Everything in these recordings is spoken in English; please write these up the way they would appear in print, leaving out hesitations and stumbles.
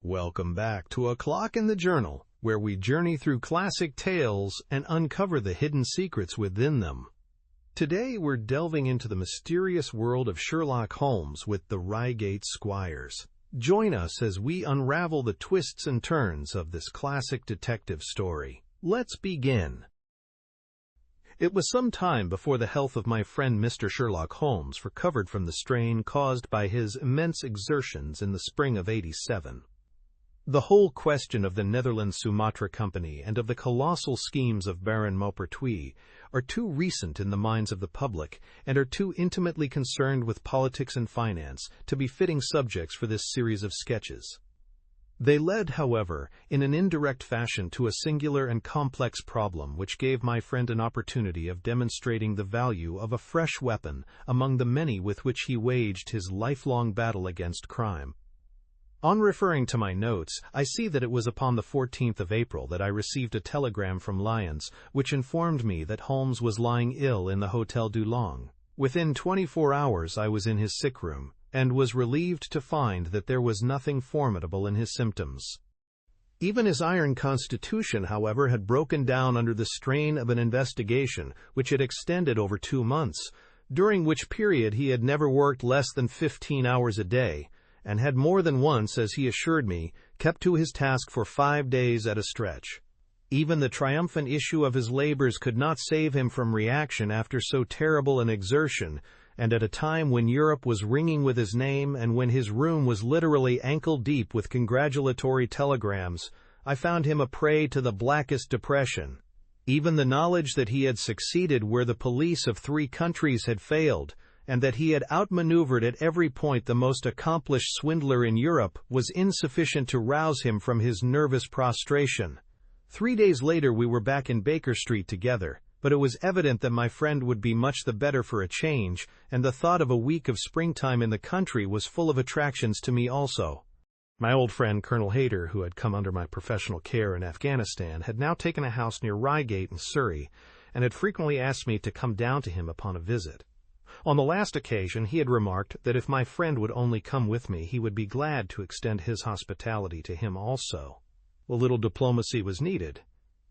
Welcome back to A Clock in the Journal, where we journey through classic tales and uncover the hidden secrets within them. Today we're delving into the mysterious world of Sherlock Holmes with the Reigate Squires. Join us as we unravel the twists and turns of this classic detective story. Let's begin. It was some time before the health of my friend Mr. Sherlock Holmes recovered from the strain caused by his immense exertions in the spring of '87. The whole question of the Netherlands Sumatra Company and of the colossal schemes of Baron Maupertuis are too recent in the minds of the public and are too intimately concerned with politics and finance to be fitting subjects for this series of sketches. They led, however, in an indirect fashion to a singular and complex problem which gave my friend an opportunity of demonstrating the value of a fresh weapon among the many with which he waged his lifelong battle against crime. On referring to my notes, I see that it was upon the 14th of April that I received a telegram from Lyons, which informed me that Holmes was lying ill in the Hotel Dulong. Within 24 hours I was in his sick room, and was relieved to find that there was nothing formidable in his symptoms. Even his iron constitution, however, had broken down under the strain of an investigation which had extended over 2 months, during which period he had never worked less than 15 hours a day, and had more than once, as he assured me, kept to his task for 5 days at a stretch. Even the triumphant issue of his labors could not save him from reaction after so terrible an exertion, and at a time when Europe was ringing with his name and when his room was literally ankle-deep with congratulatory telegrams, I found him a prey to the blackest depression. Even the knowledge that he had succeeded where the police of 3 countries had failed, and that he had outmaneuvered at every point the most accomplished swindler in Europe, was insufficient to rouse him from his nervous prostration. 3 days later we were back in Baker Street together, but it was evident that my friend would be much the better for a change, and the thought of a week of springtime in the country was full of attractions to me also. My old friend Colonel Hayter, who had come under my professional care in Afghanistan, had now taken a house near Reigate in Surrey, and had frequently asked me to come down to him upon a visit. On the last occasion he had remarked that if my friend would only come with me he would be glad to extend his hospitality to him also. A little diplomacy was needed,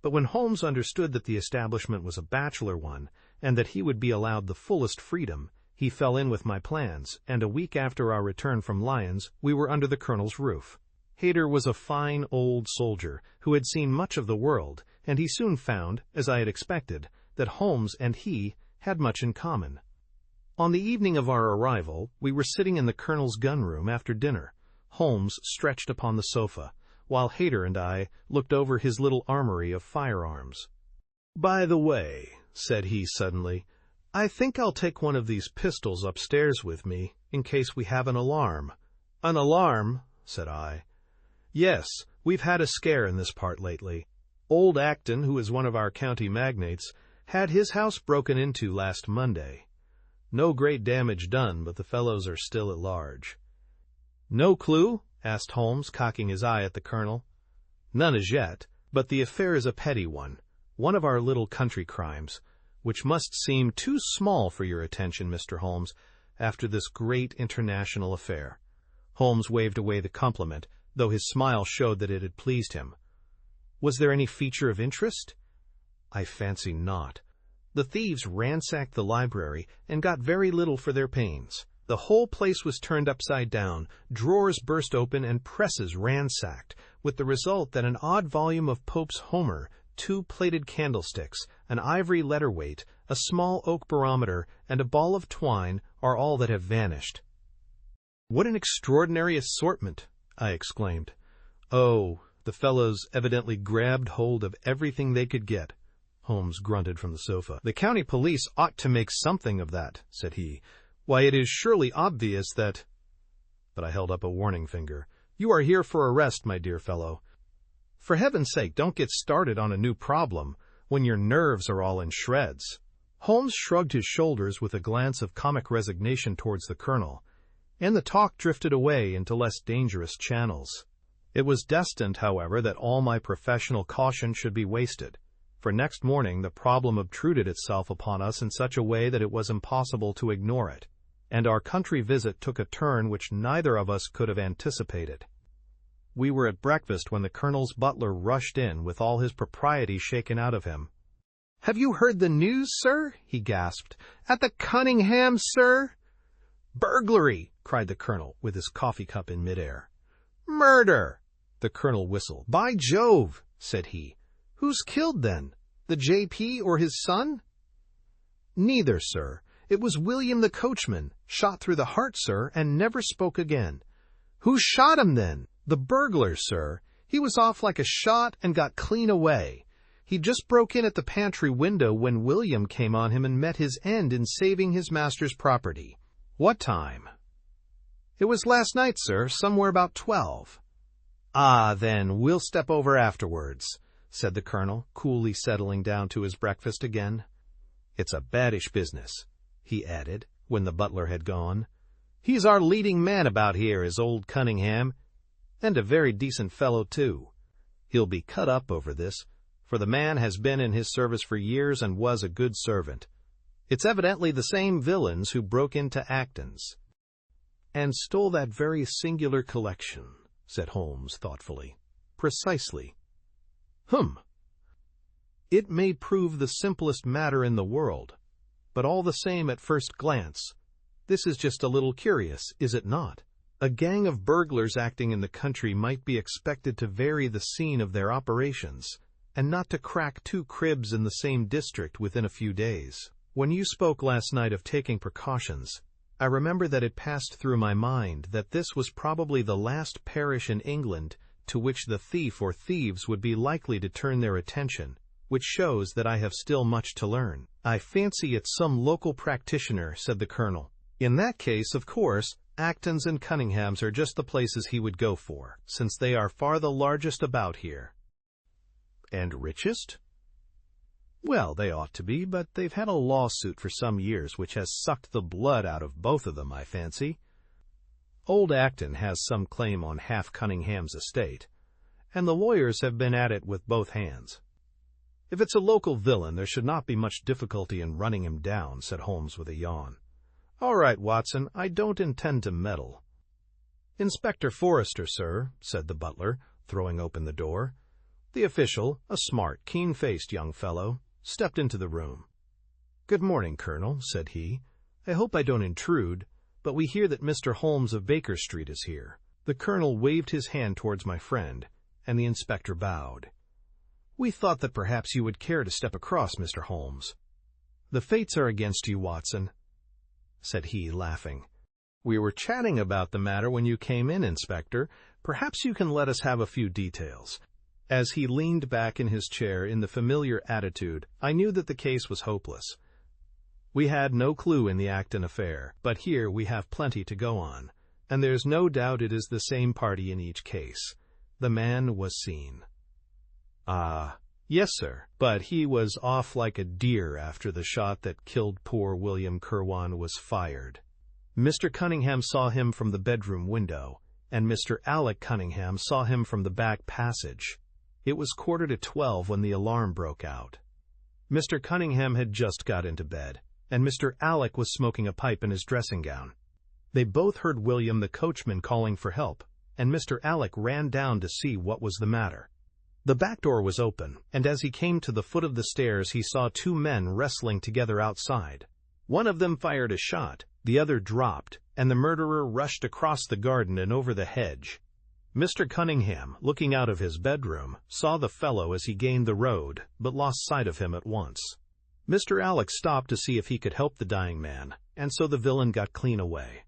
but when Holmes understood that the establishment was a bachelor one, and that he would be allowed the fullest freedom, he fell in with my plans, and a week after our return from Lyons, we were under the colonel's roof. Hayter was a fine old soldier who had seen much of the world, and he soon found, as I had expected, that Holmes and he had much in common. On the evening of our arrival, we were sitting in the colonel's gun-room after dinner, Holmes stretched upon the sofa, while Hayter and I looked over his little armory of firearms. "By the way," said he suddenly, "I think I'll take one of these pistols upstairs with me, in case we have an alarm." "An alarm?" said I. "Yes, we've had a scare in this part lately. Old Acton, who is one of our county magnates, had his house broken into last Monday. No great damage done, but the fellows are still at large." "No clue?" asked Holmes, cocking his eye at the colonel. "None as yet, but the affair is a petty one of our little country crimes, which must seem too small for your attention, Mr. Holmes, after this great international affair." Holmes waved away the compliment, though his smile showed that it had pleased him. "Was there any feature of interest?" "I fancy not. The thieves ransacked the library and got very little for their pains. The whole place was turned upside down, drawers burst open, and presses ransacked, with the result that an odd volume of Pope's Homer, 2 plated candlesticks, an ivory letter-weight, a small oak barometer, and a ball of twine are all that have vanished." "What an extraordinary assortment!" I exclaimed. "Oh, the fellows evidently grabbed hold of everything they could get," Holmes grunted from the sofa. "The county police ought to make something of that," said he. "Why, it is surely obvious that—" But I held up a warning finger. "You are here for a rest, my dear fellow. For heaven's sake, don't get started on a new problem when your nerves are all in shreds." Holmes shrugged his shoulders with a glance of comic resignation towards the colonel, and the talk drifted away into less dangerous channels. It was destined, however, that all my professional caution should be wasted, for next morning the problem obtruded itself upon us in such a way that it was impossible to ignore it, and our country visit took a turn which neither of us could have anticipated. We were at breakfast when the colonel's butler rushed in with all his propriety shaken out of him. "Have you heard the news, sir?" he gasped. "At the Cunningham, sir?" "Burglary!" cried the colonel, with his coffee cup in midair. "Murder!" the colonel whistled. "By Jove!" said he. "Who's killed, then? The J.P. or his son?" "Neither, sir. It was William the coachman, shot through the heart, sir, and never spoke again." "Who shot him, then?" "The burglar, sir. He was off like a shot and got clean away. He just broke in at the pantry window when William came on him and met his end in saving his master's property." "What time?" "It was last night, sir, somewhere about 12. "Ah, then, we'll step over afterwards," said the colonel, coolly settling down to his breakfast again. "It's a baddish business," he added, when the butler had gone. "He's our leading man about here, is old Cunningham, and a very decent fellow, too. He'll be cut up over this, for the man has been in his service for years and was a good servant. It's evidently the same villains who broke into Acton's." "And stole that very singular collection," said Holmes thoughtfully. "Precisely." "Hum. It may prove the simplest matter in the world, but all the same at first glance, this is just a little curious, is it not? A gang of burglars acting in the country might be expected to vary the scene of their operations, and not to crack 2 cribs in the same district within a few days. When you spoke last night of taking precautions, I remember that it passed through my mind that this was probably the last parish in England to which the thief or thieves would be likely to turn their attention, which shows that I have still much to learn." "I fancy it's some local practitioner," said the colonel. "In that case, of course, Acton's and Cunningham's are just the places he would go for, since they are far the largest about here." "And richest?" "Well, they ought to be, but they've had a lawsuit for some years which has sucked the blood out of both of them, I fancy. Old Acton has some claim on half Cunningham's estate, and the lawyers have been at it with both hands." "If it's a local villain, there should not be much difficulty in running him down," said Holmes with a yawn. "All right, Watson, I don't intend to meddle." "Inspector Forrester, sir," said the butler, throwing open the door. The official, a smart, keen-faced young fellow, stepped into the room. "Good morning, Colonel," said he. "I hope I don't intrude, but we hear that Mr. Holmes of Baker Street is here." The colonel waved his hand towards my friend, and the inspector bowed. "We thought that perhaps you would care to step across, Mr. Holmes." "The fates are against you, Watson," said he, laughing. "We were chatting about the matter when you came in, Inspector. Perhaps you can let us have a few details." As he leaned back in his chair in the familiar attitude, I knew that the case was hopeless. We had no clue in the Acton affair, but here we have plenty to go on, and there's no doubt it is the same party in each case. The man was seen. "Ah, yes, sir, but he was off like a deer after the shot that killed poor William Kirwan was fired. Mr. Cunningham saw him from the bedroom window, and Mr. Alec Cunningham saw him from the back passage. It was 11:45 when the alarm broke out. Mr. Cunningham had just got into bed, and Mr. Alec was smoking a pipe in his dressing gown. They both heard William the coachman calling for help, and Mr. Alec ran down to see what was the matter. The back door was open, and as he came to the foot of the stairs he saw 2 men wrestling together outside. One of them fired a shot, the other dropped, and the murderer rushed across the garden and over the hedge. Mr. Cunningham, looking out of his bedroom, saw the fellow as he gained the road, but lost sight of him at once. Mr. Alec stopped to see if he could help the dying man, and so the villain got clean away.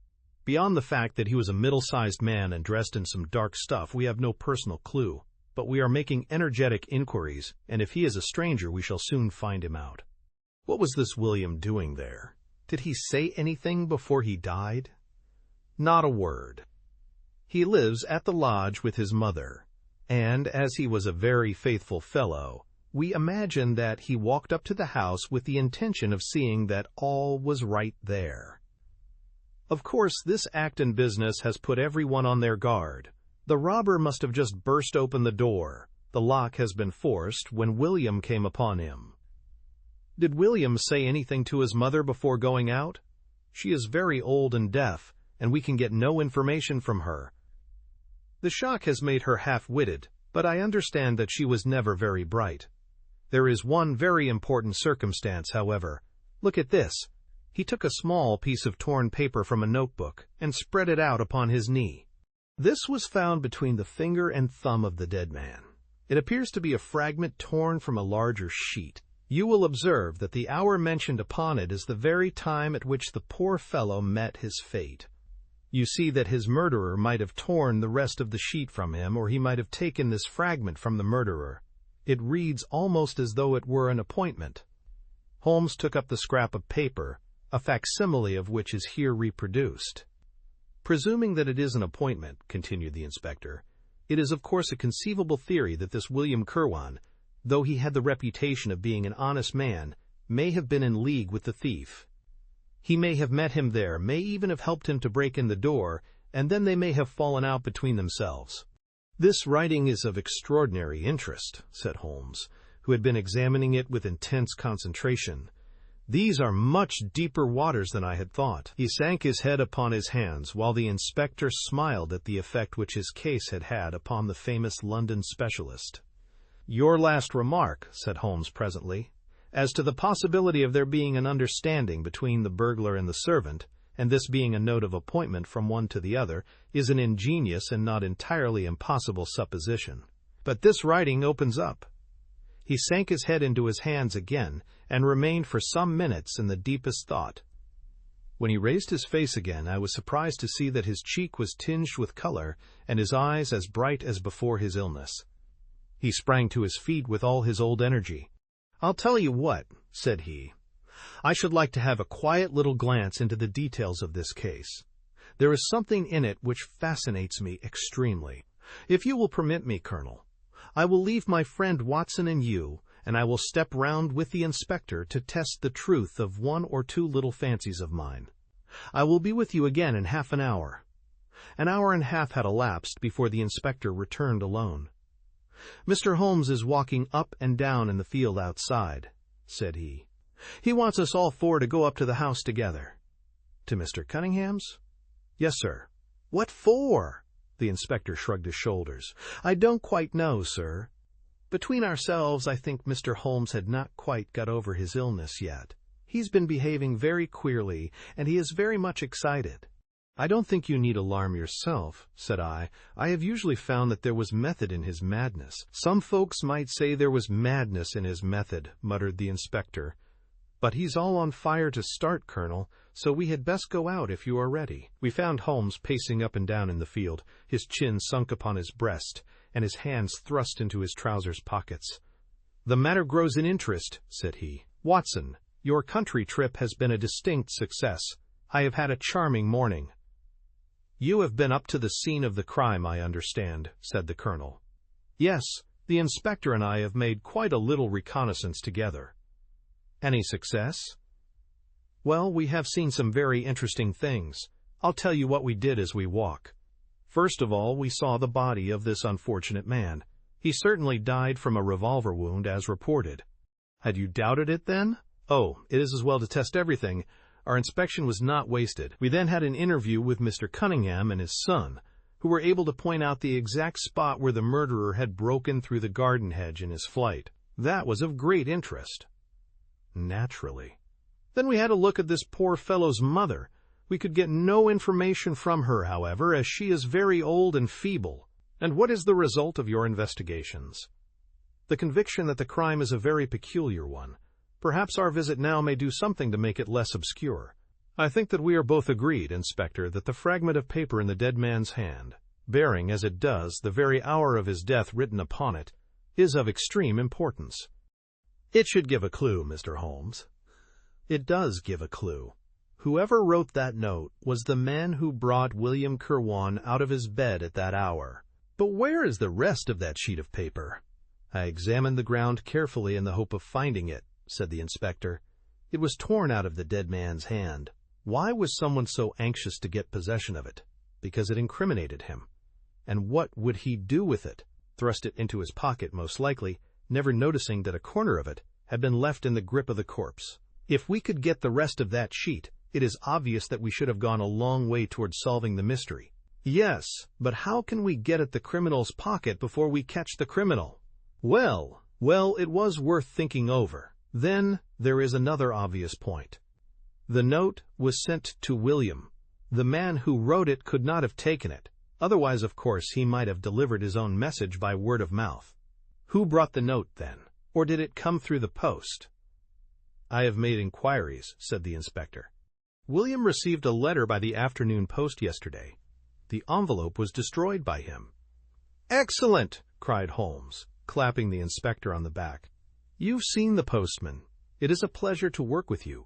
Beyond the fact that he was a middle-sized man and dressed in some dark stuff, we have no personal clue, but we are making energetic inquiries, and if he is a stranger, we shall soon find him out." "What was this William doing there? Did he say anything before he died?" "Not a word. He lives at the lodge with his mother, and as he was a very faithful fellow, we imagine that he walked up to the house with the intention of seeing that all was right there. Of course, this Acton business has put everyone on their guard. The robber must have just burst open the door. The lock has been forced when William came upon him." "Did William say anything to his mother before going out? She is very old and deaf, and we can get no information from her." The shock has made her half-witted, but I understand that she was never very bright. There is one very important circumstance, however. Look at this." He took a small piece of torn paper from a notebook and spread it out upon his knee. This was found between the finger and thumb of the dead man. It appears to be a fragment torn from a larger sheet. You will observe that the hour mentioned upon it is the very time at which the poor fellow met his fate. You see that his murderer might have torn the rest of the sheet from him, or he might have taken this fragment from the murderer. It reads almost as though it were an appointment." Holmes took up the scrap of paper, a facsimile of which is here reproduced. "Presuming that it is an appointment," continued the inspector, "it is of course a conceivable theory that this William Kirwan, though he had the reputation of being an honest man, may have been in league with the thief. He may have met him there, may even have helped him to break in the door, and then they may have fallen out between themselves." "This writing is of extraordinary interest," said Holmes, who had been examining it with intense concentration. "These are much deeper waters than I had thought." He sank his head upon his hands, while the inspector smiled at the effect which his case had had upon the famous London specialist. "Your last remark," said Holmes presently, "as to the possibility of there being an understanding between the burglar and the servant, and this being a note of appointment from one to the other, is an ingenious and not entirely impossible supposition. But this writing opens up." He sank his head into his hands again, and remained for some minutes in the deepest thought. When he raised his face again, I was surprised to see that his cheek was tinged with color, and his eyes as bright as before his illness. He sprang to his feet with all his old energy. "I'll tell you what," said he. "I should like to have a quiet little glance into the details of this case. There is something in it which fascinates me extremely. If you will permit me, Colonel, I will leave my friend Watson and you, and I will step round with the inspector to test the truth of one or two little fancies of mine. I will be with you again in half an hour." An hour and a half had elapsed before the inspector returned alone. "Mr. Holmes is walking up and down in the field outside," said he. "He wants us all four to go up to the house together." "To Mr. Cunningham's?" "Yes, sir." "What for?" The inspector shrugged his shoulders. "I don't quite know, sir. Between ourselves, I think Mr. Holmes had not quite got over his illness yet. He's been behaving very queerly, and he is very much excited." "I don't think you need alarm yourself," said I. "I have usually found that there was method in his madness." "Some folks might say there was madness in his method," muttered the inspector. "But he's all on fire to start, Colonel, so we had best go out if you are ready." We found Holmes pacing up and down in the field, his chin sunk upon his breast, and his hands thrust into his trousers pockets. "The matter grows in interest," said he. "Watson, your country trip has been a distinct success. I have had a charming morning." "You have been up to the scene of the crime, I understand," said the colonel. "Yes, the inspector and I have made quite a little reconnaissance together." "Any success?" "Well, we have seen some very interesting things. I'll tell you what we did as we walk. First of all, we saw the body of this unfortunate man. He certainly died from a revolver wound, as reported." "Had you doubted it, then?" "Oh, it is as well to test everything. Our inspection was not wasted. We then had an interview with Mr. Cunningham and his son, who were able to point out the exact spot where the murderer had broken through the garden hedge in his flight. That was of great interest." "Naturally." "Then we had a look at this poor fellow's mother. We could get no information from her, however, as she is very old and feeble." "And what is the result of your investigations?" "The conviction that the crime is a very peculiar one. Perhaps our visit now may do something to make it less obscure." "I think that we are both agreed, Inspector, that the fragment of paper in the dead man's hand, bearing, as it does, the very hour of his death written upon it, is of extreme importance." "It should give a clue, Mr. Holmes." "It does give a clue. Whoever wrote that note was the man who brought William Kirwan out of his bed at that hour." "But where is the rest of that sheet of paper?" "I examined the ground carefully in the hope of finding it," said the inspector. "It was torn out of the dead man's hand. Why was someone so anxious to get possession of it? Because it incriminated him. And what would he do with it? Thrust it into his pocket, most likely, never noticing that a corner of it had been left in the grip of the corpse. If we could get the rest of that sheet, it is obvious that we should have gone a long way towards solving the mystery. Yes, but how can we get at the criminal's pocket before we catch the criminal? Well, it was worth thinking over. Then, there is another obvious point. The note was sent to William. The man who wrote it could not have taken it. Otherwise, of course, he might have delivered his own message by word of mouth. Who brought the note, then? Or did it come through the post? I have made inquiries, said the inspector. William received a letter by the afternoon post yesterday. The envelope was destroyed by him. Excellent, cried Holmes, clapping the inspector on the back. You've seen the postman. It is a pleasure to work with you.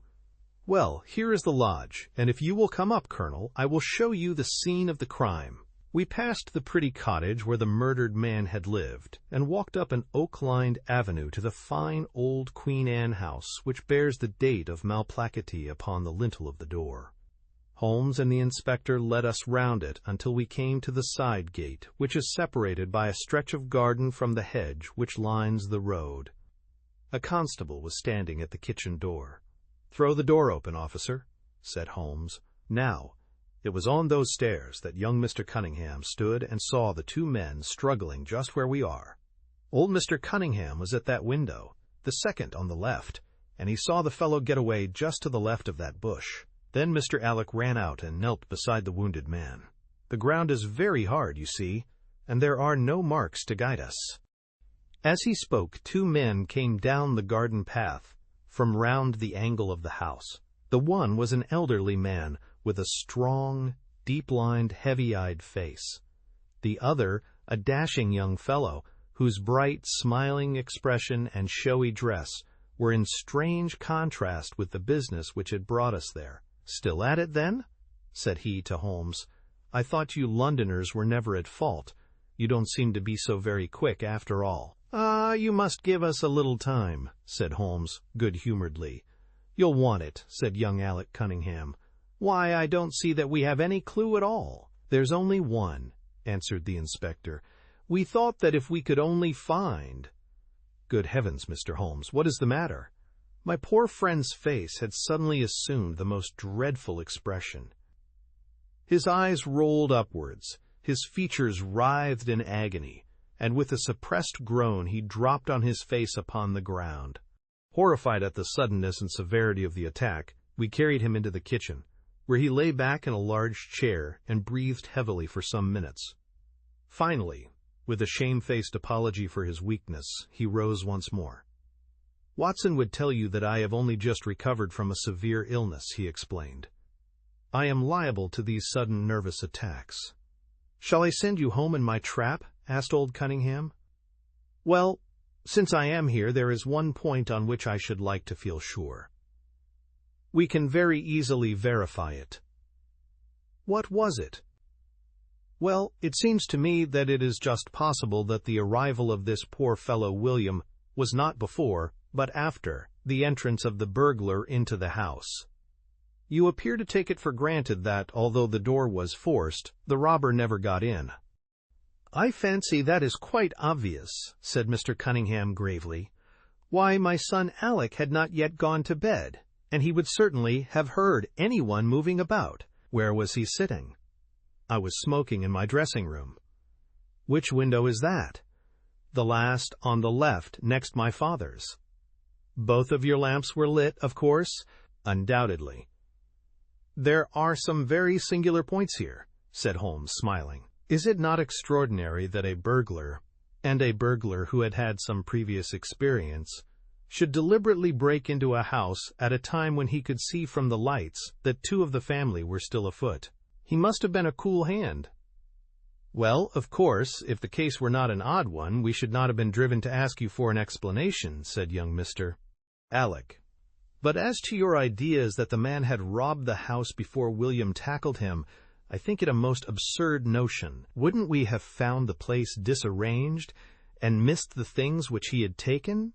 Well, here is the lodge, and if you will come up, Colonel, I will show you the scene of the crime. We passed the pretty cottage where the murdered man had lived, and walked up an oak-lined avenue to the fine old Queen Anne house, which bears the date of Malplaquet upon the lintel of the door. Holmes and the inspector led us round it until we came to the side gate, which is separated by a stretch of garden from the hedge which lines the road. A constable was standing at the kitchen door. "Throw the door open, officer," said Holmes. Now, it was on those stairs that young Mr. Cunningham stood and saw the two men struggling just where we are. Old Mr. Cunningham was at that window, the second on the left, and he saw the fellow get away just to the left of that bush. Then Mr. Alec ran out and knelt beside the wounded man. The ground is very hard, you see, and there are no marks to guide us. As he spoke, two men came down the garden path from round the angle of the house. The one was an elderly man with a strong, deep-lined, heavy-eyed face. The other, a dashing young fellow, whose bright, smiling expression and showy dress were in strange contrast with the business which had brought us there. "Still at it, then?" said he to Holmes. "I thought you Londoners were never at fault. You don't seem to be so very quick, after all." You must give us a little time," said Holmes, good-humoredly. "You'll want it," said young Alec Cunningham. "Why, I don't see that we have any clue at all." "There's only one," answered the inspector. "We thought that if we could only find—" "Good heavens, Mr. Holmes, what is the matter?" My poor friend's face had suddenly assumed the most dreadful expression. His eyes rolled upwards, his features writhed in agony, and with a suppressed groan he dropped on his face upon the ground. Horrified at the suddenness and severity of the attack, we carried him into the kitchen, where he lay back in a large chair and breathed heavily for some minutes. Finally, with a shamefaced apology for his weakness, he rose once more. "Watson would tell you that I have only just recovered from a severe illness," he explained. "I am liable to these sudden nervous attacks." "Shall I send you home in my trap?" asked old Cunningham. "Well, since I am here, there is one point on which I should like to feel sure. We can very easily verify it." "What was it?" "Well, it seems to me that it is just possible that the arrival of this poor fellow William was not before, but after, the entrance of the burglar into the house. You appear to take it for granted that, although the door was forced, the robber never got in." "I fancy that is quite obvious," said Mr. Cunningham gravely. "Why, my son Alec had not yet gone to bed, and he would certainly have heard anyone moving about." "Where was he sitting?" "I was smoking in my dressing-room." "Which window is that?" "The last on the left, next my father's." "Both of your lamps were lit, of course?" "Undoubtedly." "There are some very singular points here," said Holmes, smiling. "Is it not extraordinary that a burglar, and a burglar who had had some previous experience, should deliberately break into a house at a time when he could see from the lights that two of the family were still afoot? He must have been a cool hand." "Well, of course, if the case were not an odd one, we should not have been driven to ask you for an explanation," said young Mr. Alec. "But as to your ideas that the man had robbed the house before William tackled him, I think it a most absurd notion. Wouldn't we have found the place disarranged and missed the things which he had taken?"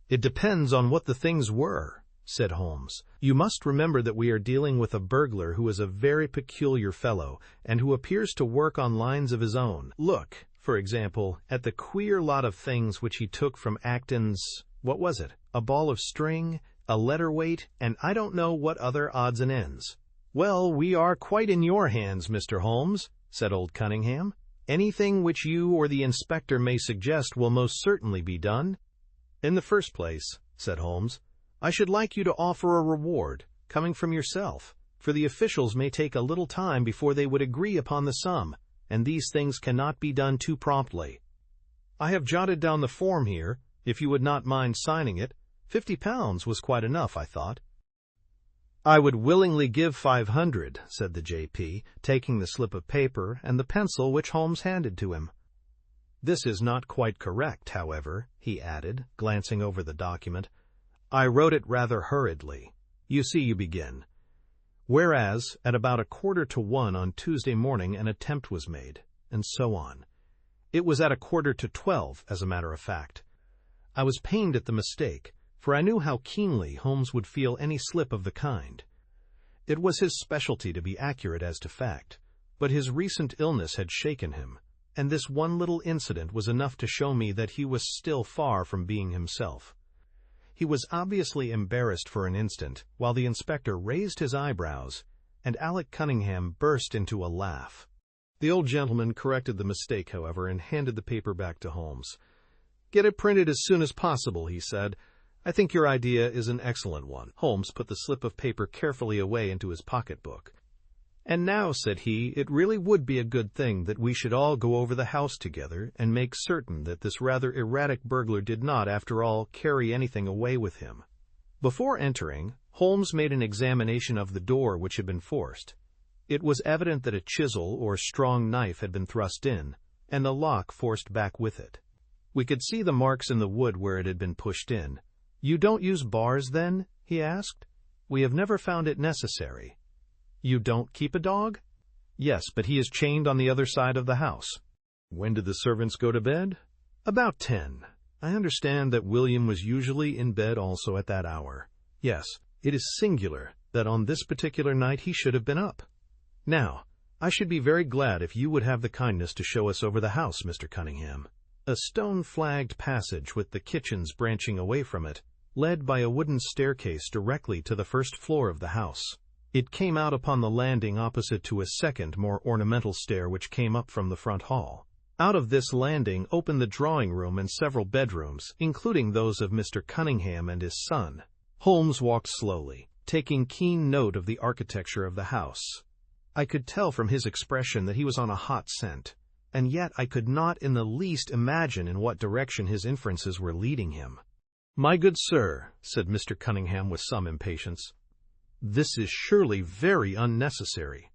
"It depends on what the things were," said Holmes. "You must remember that we are dealing with a burglar who is a very peculiar fellow, and who appears to work on lines of his own. Look, for example, at the queer lot of things which he took from Acton's—what was it? A ball of string, a letter weight, and I don't know what other odds and ends. "Well, we are quite in your hands, Mr. Holmes," said old Cunningham. "Anything which you or the inspector may suggest will most certainly be done." "In the first place," said Holmes, "I should like you to offer a reward, coming from yourself, for the officials may take a little time before they would agree upon the sum, and these things cannot be done too promptly. I have jotted down the form here, if you would not mind signing it. £50 was quite enough, I thought." "I would willingly give 500, said the J.P., taking the slip of paper and the pencil which Holmes handed to him. "This is not quite correct, however," he added, glancing over the document. "I wrote it rather hurriedly. You see, you begin, 'Whereas, at about 1:45 on Tuesday morning an attempt was made,' and so on. It was at 11:45, as a matter of fact. I was pained at the mistake, for I knew how keenly Holmes would feel any slip of the kind. It was his specialty to be accurate as to fact, but his recent illness had shaken him, and this one little incident was enough to show me that he was still far from being himself." He was obviously embarrassed for an instant, while the inspector raised his eyebrows, and Alec Cunningham burst into a laugh. The old gentleman corrected the mistake, however, and handed the paper back to Holmes. "Get it printed as soon as possible," he said. "I think your idea is an excellent one." Holmes put the slip of paper carefully away into his pocketbook. "And now," said he, "it really would be a good thing that we should all go over the house together and make certain that this rather erratic burglar did not, after all, carry anything away with him." Before entering, Holmes made an examination of the door which had been forced. It was evident that a chisel or strong knife had been thrust in, and the lock forced back with it. We could see the marks in the wood where it had been pushed in. "You don't use bars, then?" he asked. "We have never found it necessary." "You don't keep a dog?" "Yes, but he is chained on the other side of the house." "When did the servants go to bed?" "About 10. I understand that William was usually in bed also at that hour." "Yes, it is singular that on this particular night he should have been up. Now, I should be very glad if you would have the kindness to show us over the house, Mr. Cunningham." A stone-flagged passage with the kitchens branching away from it led by a wooden staircase directly to the first floor of the house. It came out upon the landing opposite to a second, more ornamental stair which came up from the front hall. Out of this landing opened the drawing-room and several bedrooms, including those of Mr. Cunningham and his son. Holmes walked slowly, taking keen note of the architecture of the house. I could tell from his expression that he was on a hot scent, and yet I could not in the least imagine in what direction his inferences were leading him. "My good sir," said Mr. Cunningham with some impatience, "this is surely very unnecessary.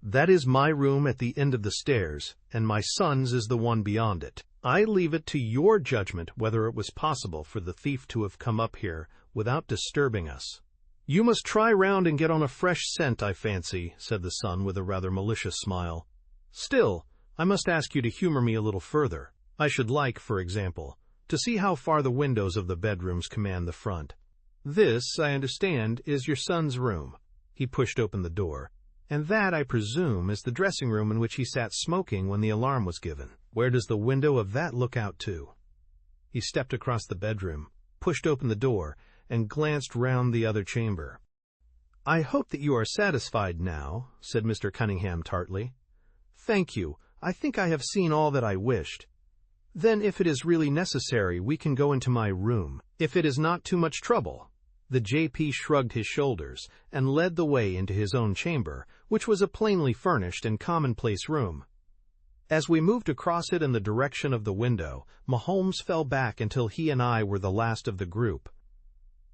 That is my room at the end of the stairs, and my son's is the one beyond it. I leave it to your judgment whether it was possible for the thief to have come up here without disturbing us." "You must try round and get on a fresh scent, I fancy," said the son with a rather malicious smile. "Still, I must ask you to humor me a little further. I should like, for example, to see how far the windows of the bedrooms command the front. This, I understand, is your son's room." He pushed open the door. "And that, I presume, is the dressing room in which he sat smoking when the alarm was given. Where does the window of that look out to?" He stepped across the bedroom, pushed open the door, and glanced round the other chamber. "I hope that you are satisfied now," said Mr. Cunningham tartly. "Thank you. I think I have seen all that I wished. Then, if it is really necessary, we can go into my room, if it is not too much trouble." The J.P. shrugged his shoulders and led the way into his own chamber, which was a plainly furnished and commonplace room. As we moved across it in the direction of the window, Holmes fell back until he and I were the last of the group.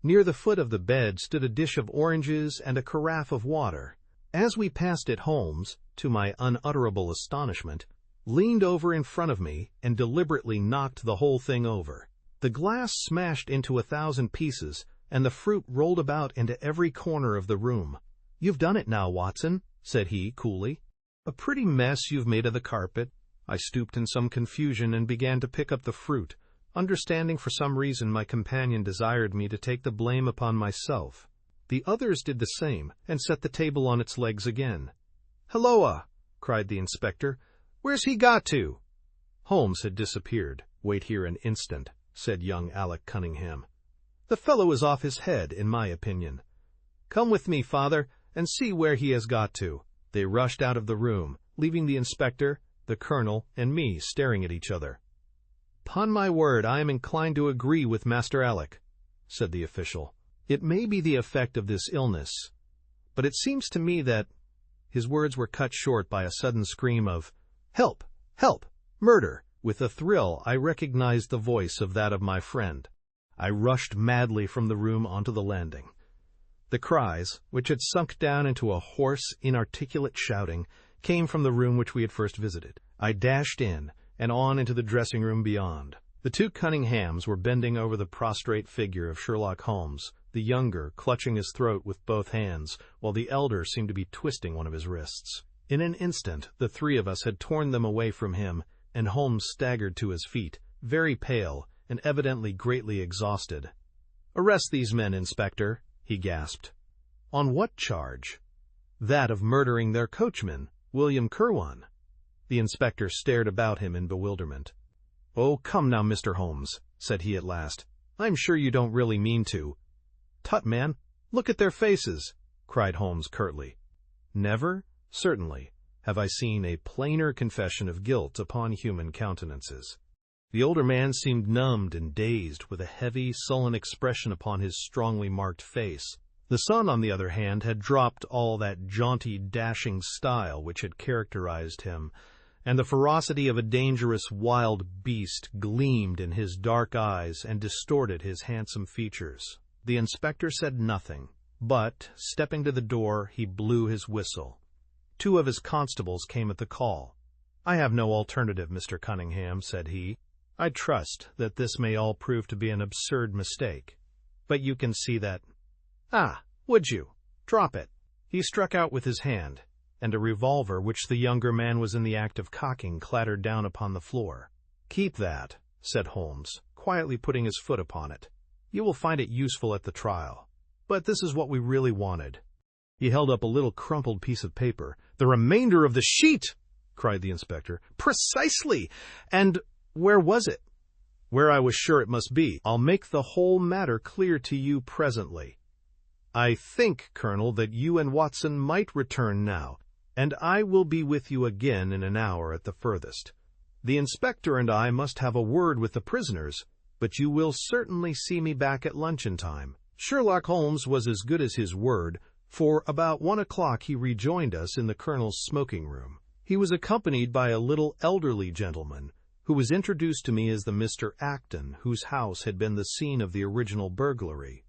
Near the foot of the bed stood a dish of oranges and a carafe of water. As we passed it, Holmes, to my unutterable astonishment, leaned over in front of me and deliberately knocked the whole thing over. The glass smashed into 1,000 pieces, and the fruit rolled about into every corner of the room. "You've done it now, Watson," said he coolly. "A pretty mess you've made of the carpet." I stooped in some confusion and began to pick up the fruit, understanding for some reason my companion desired me to take the blame upon myself. The others did the same, and set the table on its legs again. "Halloa!" cried the inspector. "Where's he got to?" Holmes had disappeared. "Wait here an instant," said young Alec Cunningham. "The fellow is off his head, in my opinion. Come with me, father, and see where he has got to." They rushed out of the room, leaving the inspector, the colonel, and me staring at each other. "'Pon my word, I am inclined to agree with Master Alec," said the official. "It may be the effect of this illness, but it seems to me that—" His words were cut short by a sudden scream of, "Help! Help! Murder!" With a thrill, I recognized the voice of that of my friend. I rushed madly from the room onto the landing. The cries, which had sunk down into a hoarse, inarticulate shouting, came from the room which we had first visited. I dashed in, and on into the dressing-room beyond. The two Cunninghams were bending over the prostrate figure of Sherlock Holmes, the younger clutching his throat with both hands, while the elder seemed to be twisting one of his wrists. In an instant, the three of us had torn them away from him, and Holmes staggered to his feet, very pale and evidently greatly exhausted. "Arrest these men, Inspector," he gasped. "On what charge?" "That of murdering their coachman, William Kirwan." The inspector stared about him in bewilderment. "Oh, come now, Mr. Holmes," said he at last. "I'm sure you don't really mean to—" "Tut, man, look at their faces," cried Holmes curtly. "Never, certainly, have I seen a plainer confession of guilt upon human countenances." The older man seemed numbed and dazed, with a heavy, sullen expression upon his strongly marked face. The son, on the other hand, had dropped all that jaunty, dashing style which had characterized him, and the ferocity of a dangerous wild beast gleamed in his dark eyes and distorted his handsome features. The inspector said nothing, but, stepping to the door, he blew his whistle. Two of his constables came at the call. "I have no alternative, Mr. Cunningham," said he. "I trust that this may all prove to be an absurd mistake, but you can see that—" "Ah, would you? Drop it." He struck out with his hand, and a revolver which the younger man was in the act of cocking clattered down upon the floor. "Keep that," said Holmes, quietly putting his foot upon it. "You will find it useful at the trial. But this is what we really wanted." He held up a little crumpled piece of paper. "The remainder of the sheet!" cried the inspector. "Precisely! And where was it?" "Where I was sure it must be. I'll make the whole matter clear to you presently. I think, Colonel, that you and Watson might return now, and I will be with you again in an hour at the furthest. The inspector and I must have a word with the prisoners, but you will certainly see me back at luncheon time." Sherlock Holmes was as good as his word, for about 1 o'clock he rejoined us in the colonel's smoking room. He was accompanied by a little elderly gentleman, who was introduced to me as the Mr. Acton, whose house had been the scene of the original burglary.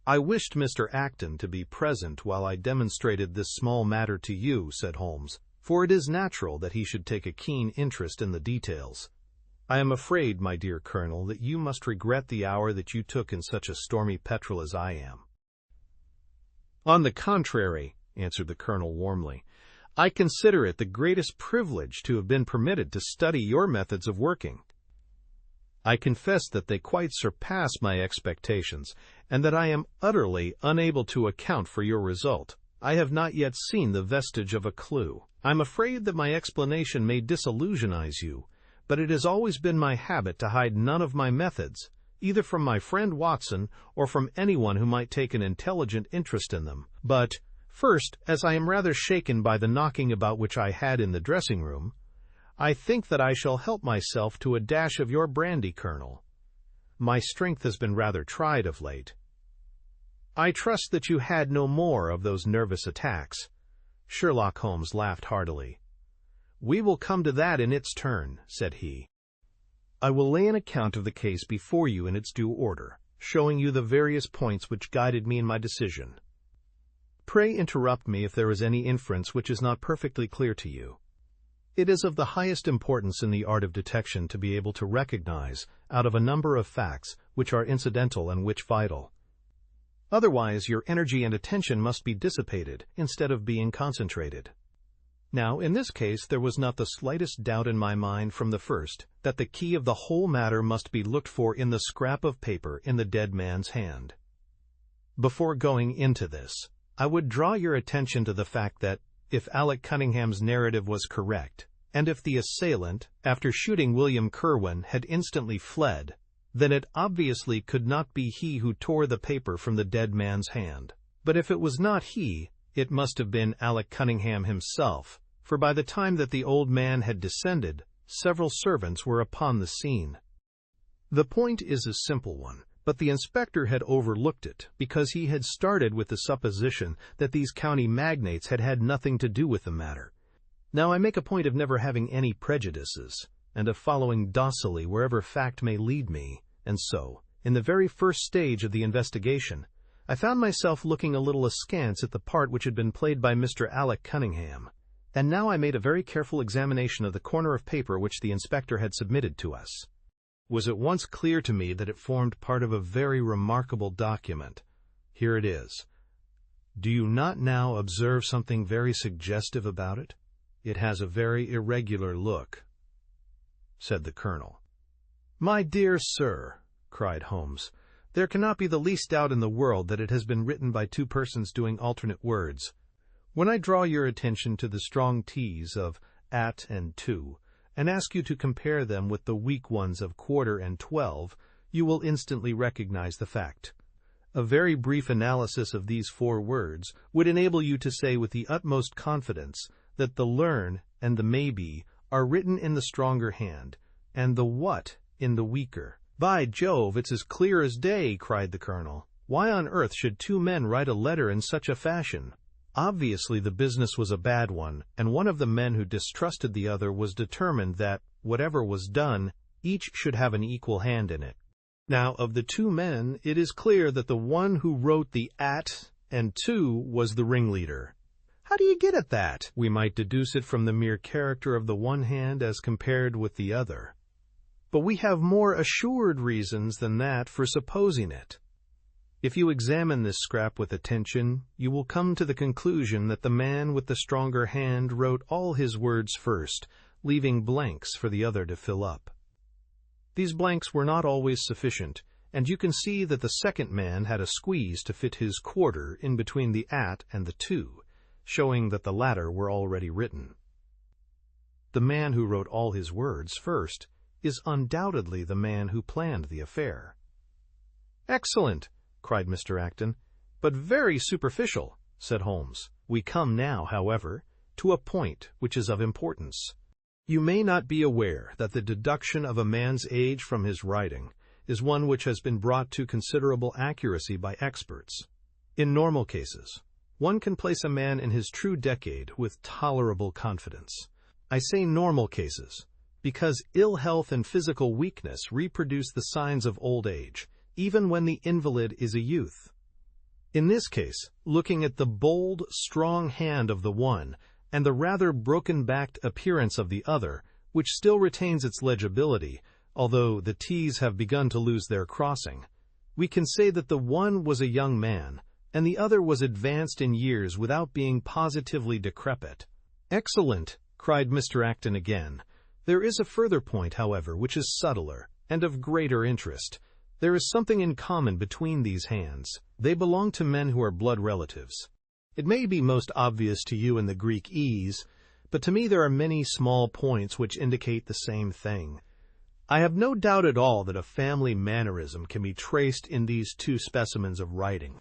"I wished Mr. Acton to be present while I demonstrated this small matter to you," said Holmes, "for it is natural that he should take a keen interest in the details. I am afraid, my dear Colonel, that you must regret the hour that you took in such a stormy petrel as I am." "On the contrary," answered the Colonel warmly, "I consider it the greatest privilege to have been permitted to study your methods of working. I confess that they quite surpass my expectations, and that I am utterly unable to account for your result. I have not yet seen the vestige of a clue. I'm afraid that my explanation may disillusionize you, but it has always been my habit to hide none of my methods, either from my friend Watson or from anyone who might take an intelligent interest in them. But, first, as I am rather shaken by the knocking about which I had in the dressing-room, I think that I shall help myself to a dash of your brandy, Colonel. My strength has been rather tried of late. I trust that you had no more of those nervous attacks." Sherlock Holmes laughed heartily. "We will come to that in its turn," said he. "I will lay an account of the case before you in its due order, showing you the various points which guided me in my decision. Pray interrupt me if there is any inference which is not perfectly clear to you. It is of the highest importance in the art of detection to be able to recognize, out of a number of facts, which are incidental and which vital. Otherwise, your energy and attention must be dissipated instead of being concentrated. Now, in this case, there was not the slightest doubt in my mind from the first that the key of the whole matter must be looked for in the scrap of paper in the dead man's hand. Before going into this, I would draw your attention to the fact that, if Alec Cunningham's narrative was correct, and if the assailant, after shooting William Kirwan, had instantly fled, then it obviously could not be he who tore the paper from the dead man's hand. But if it was not he, It must have been Alec Cunningham himself, for by the time that the old man had descended, several servants were upon the scene. The point is a simple one, but the inspector had overlooked it because he had started with the supposition that these county magnates had had nothing to do with the matter. Now I make a point of never having any prejudices, and of following docilely wherever fact may lead me, and so, in the very first stage of the investigation, I found myself looking a little askance at the part which had been played by Mr. Alec Cunningham, and now I made a very careful examination of the corner of paper which the inspector had submitted to us. Was at once clear to me that it formed part of a very remarkable document. Here it is. Do you not now observe something very suggestive about it? It has a very irregular look, said the colonel. My dear sir, cried Holmes, there cannot be the least doubt in the world that it has been written by two persons doing alternate words. When I draw your attention to the strong T's of at and to, and ask you to compare them with the weak ones of quarter and 12, you will instantly recognize the fact. A very brief analysis of these four words would enable you to say with the utmost confidence that the learn and the maybe are written in the stronger hand, and the what in the weaker. By Jove, it's as clear as day, cried the colonel. Why on earth should two men write a letter in such a fashion? Obviously the business was a bad one, and one of the men who distrusted the other was determined that, whatever was done, each should have an equal hand in it. Now, of the two men, it is clear that the one who wrote the at and to was the ringleader. How do you get at that? We might deduce it from the mere character of the one hand as compared with the other. But we have more assured reasons than that for supposing it. If you examine this scrap with attention, you will come to the conclusion that the man with the stronger hand wrote all his words first, leaving blanks for the other to fill up. These blanks were not always sufficient, and you can see that the second man had a squeeze to fit his quarter in between the at and the to, showing that the latter were already written. The man who wrote all his words first is undoubtedly the man who planned the affair. Excellent, cried Mr. Acton. But very superficial, said Holmes. We come now, however, to a point which is of importance. You may not be aware that the deduction of a man's age from his writing is one which has been brought to considerable accuracy by experts. In normal cases, one can place a man in his true decade with tolerable confidence. I say normal cases, because ill health and physical weakness reproduce the signs of old age, even when the invalid is a youth. In this case, looking at the bold, strong hand of the one, and the rather broken-backed appearance of the other, which still retains its legibility, although the T's have begun to lose their crossing, we can say that the one was a young man, and the other was advanced in years without being positively decrepit. Excellent, cried Mr. Acton again. There is a further point, however, which is subtler and of greater interest. There is something in common between these hands. They belong to men who are blood relatives. It may be most obvious to you in the Greek E's, but to me there are many small points which indicate the same thing. I have no doubt at all that a family mannerism can be traced in these two specimens of writing.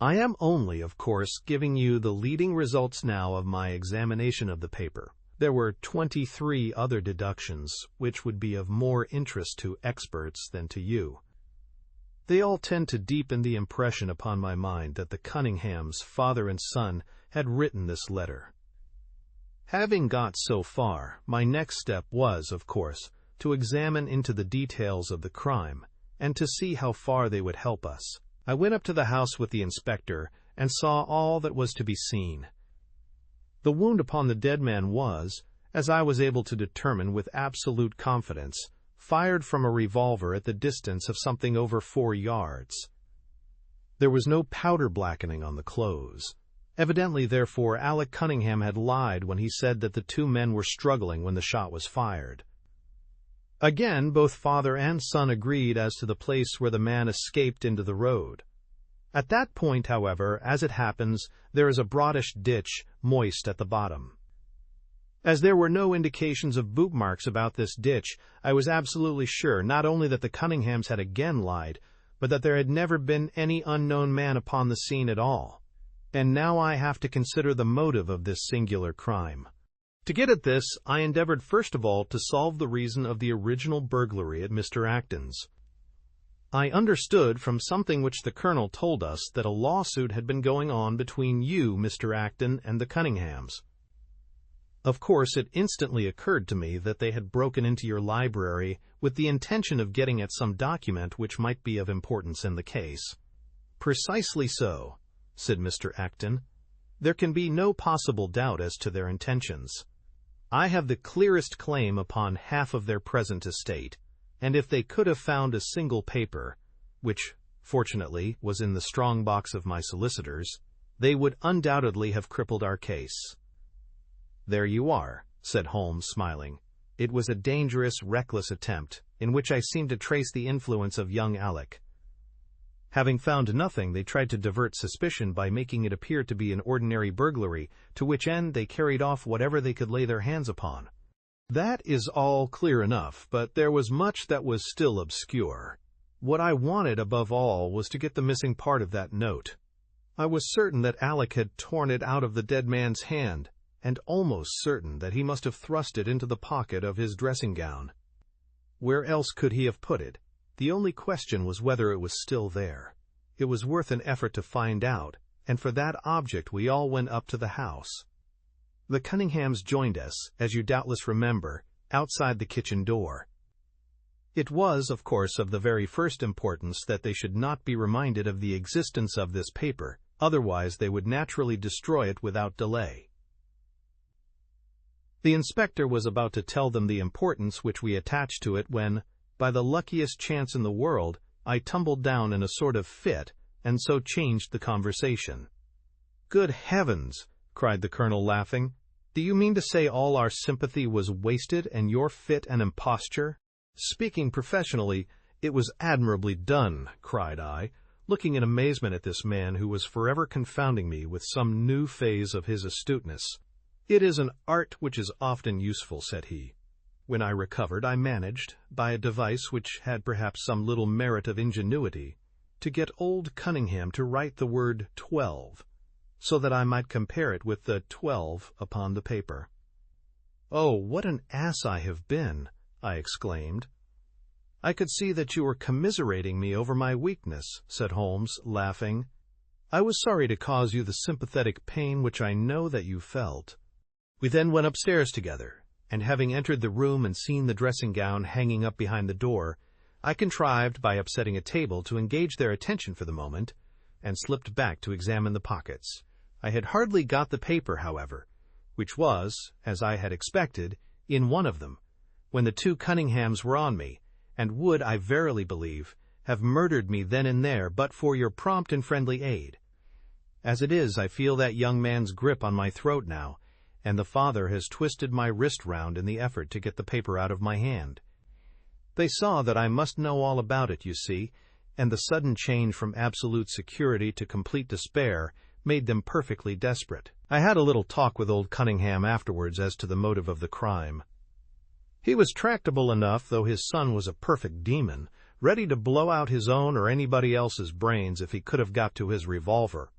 I am only, of course, giving you the leading results now of my examination of the paper. There were 23 other deductions, which would be of more interest to experts than to you. They all tend to deepen the impression upon my mind that the Cunninghams, father and son, had written this letter. Having got so far, my next step was, of course, to examine into the details of the crime, and to see how far they would help us. I went up to the house with the inspector, and saw all that was to be seen. The wound upon the dead man was, as I was able to determine with absolute confidence, fired from a revolver at the distance of something over 4 yards. There was no powder blackening on the clothes. Evidently, therefore, Alec Cunningham had lied when he said that the two men were struggling when the shot was fired. Again, both father and son agreed as to the place where the man escaped into the road. At that point, however, as it happens, there is a broadish ditch, moist at the bottom. As there were no indications of boot marks about this ditch, I was absolutely sure not only that the Cunninghams had again lied, but that there had never been any unknown man upon the scene at all. And now I have to consider the motive of this singular crime. To get at this, I endeavored first of all to solve the reason of the original burglary at Mr. Acton's. I understood from something which the Colonel told us that a lawsuit had been going on between you, Mr. Acton, and the Cunninghams. Of course, it instantly occurred to me that they had broken into your library with the intention of getting at some document which might be of importance in the case. Precisely so, said Mr. Acton. There can be no possible doubt as to their intentions. I have the clearest claim upon half of their present estate, and if they could have found a single paper, which, fortunately, was in the strong box of my solicitors, they would undoubtedly have crippled our case. There you are, said Holmes, smiling. It was a dangerous, reckless attempt, in which I seemed to trace the influence of young Alec. Having found nothing, they tried to divert suspicion by making it appear to be an ordinary burglary, to which end they carried off whatever they could lay their hands upon. That is all clear enough, but there was much that was still obscure. What I wanted above all was to get the missing part of that note. I was certain that Alec had torn it out of the dead man's hand, and almost certain that he must have thrust it into the pocket of his dressing gown. Where else could he have put it? The only question was whether it was still there. It was worth an effort to find out, and for that object we all went up to the house. The Cunninghams joined us, as you doubtless remember, outside the kitchen door. It was, of course, of the very first importance that they should not be reminded of the existence of this paper, otherwise they would naturally destroy it without delay. The inspector was about to tell them the importance which we attached to it when, by the luckiest chance in the world, I tumbled down in a sort of fit, and so changed the conversation. "Good heavens!" cried the Colonel, laughing. "Do you mean to say all our sympathy was wasted and your fit an imposture?" "Speaking professionally, it was admirably done," cried I, looking in amazement at this man who was forever confounding me with some new phase of his astuteness. "It is an art which is often useful," said he. When I recovered, I managed, by a device which had perhaps some little merit of ingenuity, to get old Cunningham to write the word 12, so that I might compare it with the 12 upon the paper. "Oh, what an ass I have been!" I exclaimed. "I could see that you were commiserating me over my weakness," said Holmes, laughing. "I was sorry to cause you the sympathetic pain which I know that you felt." We then went upstairs together, and having entered the room and seen the dressing gown hanging up behind the door, I contrived, by upsetting a table, to engage their attention for the moment, and slipped back to examine the pockets. I had hardly got the paper, however, which was, as I had expected, in one of them, when the two Cunninghams were on me, and would, I verily believe, have murdered me then and there but for your prompt and friendly aid. As it is, I feel that young man's grip on my throat now, and the father has twisted my wrist round in the effort to get the paper out of my hand. They saw that I must know all about it, you see, and the sudden change from absolute security to complete despair made them perfectly desperate. I had a little talk with old Cunningham afterwards as to the motive of the crime. He was tractable enough, though his son was a perfect demon, ready to blow out his own or anybody else's brains if he could have got to his revolver.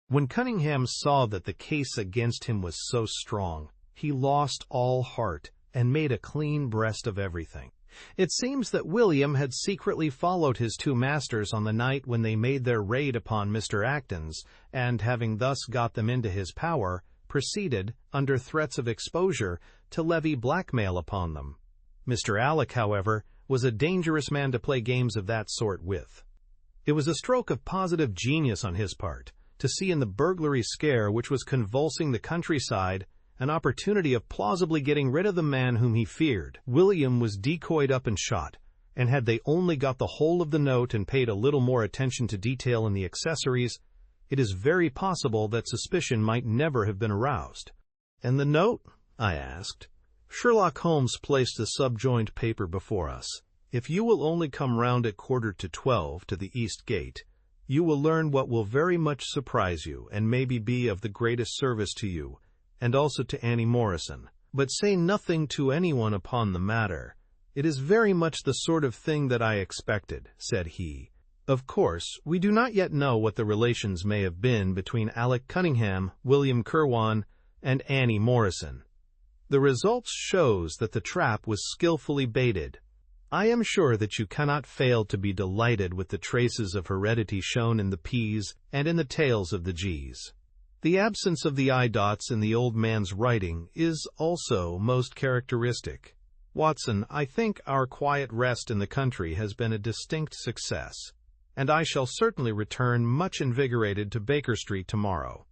When Cunningham saw that the case against him was so strong, he lost all heart and made a clean breast of everything. It seems that William had secretly followed his two masters on the night when they made their raid upon Mr. Acton's, and having thus got them into his power, proceeded, under threats of exposure, to levy blackmail upon them. Mr. Alec, however, was a dangerous man to play games of that sort with. It was a stroke of positive genius on his part to see in the burglary scare which was convulsing the countryside an opportunity of plausibly getting rid of the man whom he feared. William was decoyed up and shot, and had they only got the whole of the note and paid a little more attention to detail in the accessories, it is very possible that suspicion might never have been aroused. "And the note?" I asked. Sherlock Holmes placed the subjoined paper before us. "If you will only come round at 11:45 to the east gate, you will learn what will very much surprise you and maybe be of the greatest service to you, and also to Annie Morrison. But say nothing to anyone upon the matter. It is very much the sort of thing that I expected," said he, Of course, we do not yet know what the relations may have been between Alec Cunningham, William Kirwan, and Annie Morrison. The results shows that the trap was skillfully baited. I am sure that you cannot fail to be delighted with the traces of heredity shown in the P's and in the tails of the G's. The absence of the eye dots in the old man's writing is also most characteristic. Watson, I think our quiet rest in the country has been a distinct success, and I shall certainly return much invigorated to Baker Street tomorrow.